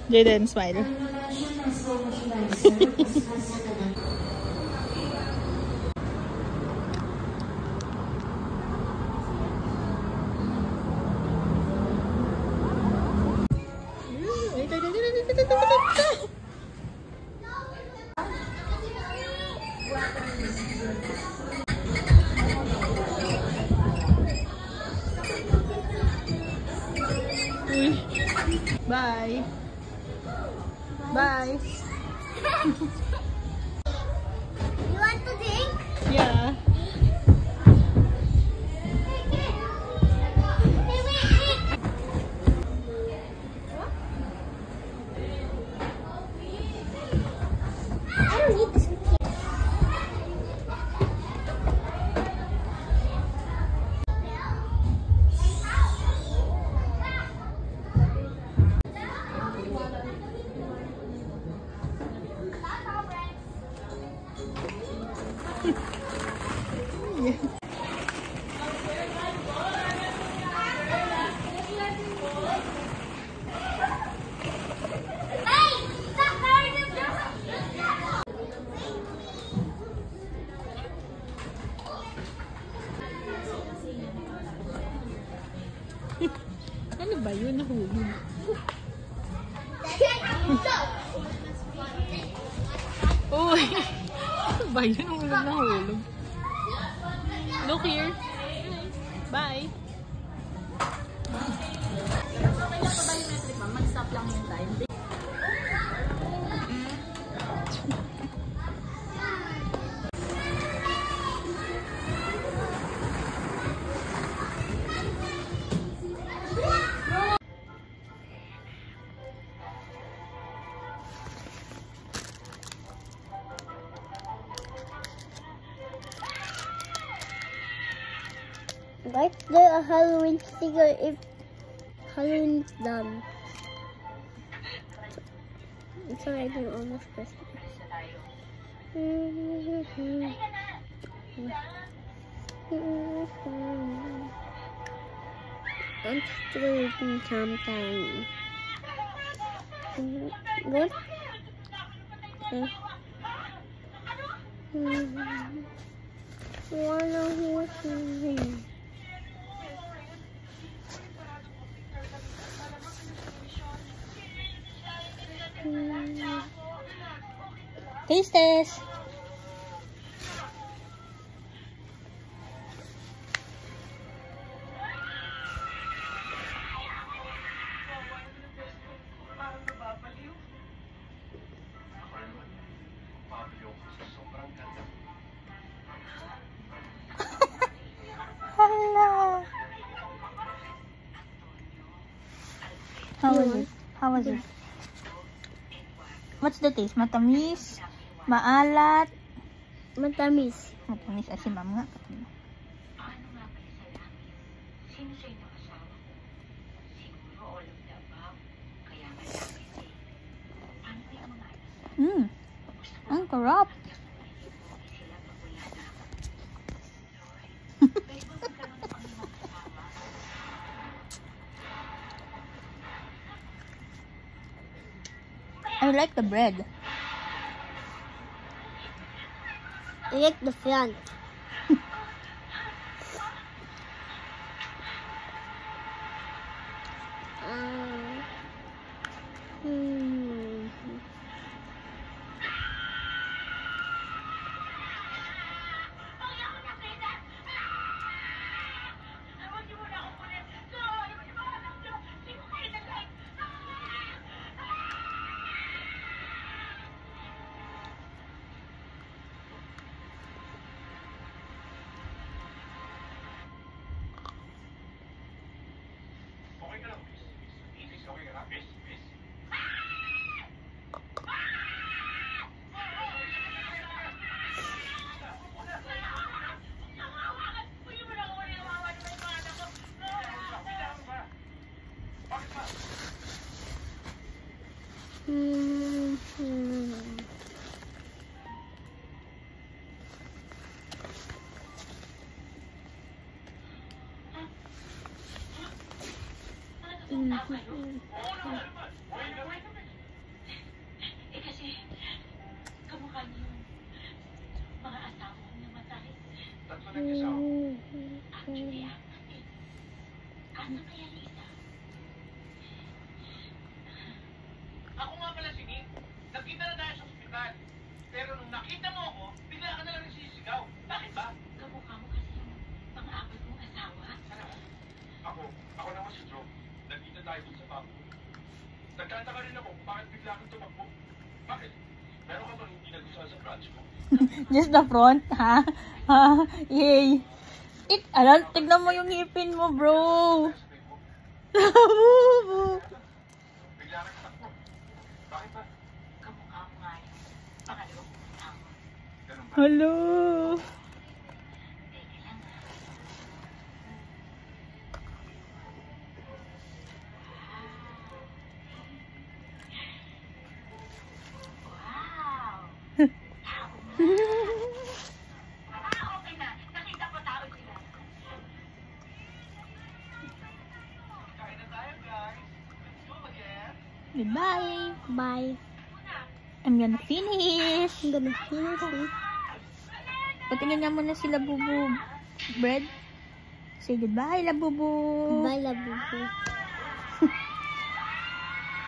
Jaden, smile. Bye. Bye. You want to drink? Yeah. I don't need this. Ano ba yun? Nahulog. Uy! Ano ba yun? Nahulog. Look here. Bye. Okay lang pa biometric, ma'am. Mag-stop lang yung time. Let's do a Halloween sticker if Halloween's done. It's already almost Christmas. I'm still eating something. What? Taste this. Hello. How was it? How was it? What's the taste? Matamis? Maalat? Matamis. Matamis. Si ma'am nga. Ang sarap. I like the bread. I like the front. Ako nga pala si Nick. Nagkita na tayo sa ospital. Pero nung nakita mo ako, bigla ka na lang nagsisigaw. Bakit ba? Kamukha mo kasi yung pang-apat mong asawa. Ako naman si Joe. Nagkita tayo dun sa bangko. Nagkataka rin ako kung bakit bigla kang tumakbo. Bakit? Meron ka bang hindi nagustuhan sa branch mo? Just the front, ha? Ha? Yay. Alam, tignan mo yung ngipin mo, bro. Bigla kang tumakbo. Bakit ba? Kamukha mo nga yung pangalawang mong asawa. Ganun ba? Hello. Teka lang ah. Wow! Okay na. Nakita ko tao sila. Kain na tayo, guys. Let's go again. Goodbye. Bye. I'm gonna finish. I'm gonna finish it. Patingin nga muna si Labubu. Bread. Say goodbye, Labubu. Bye, Labubu.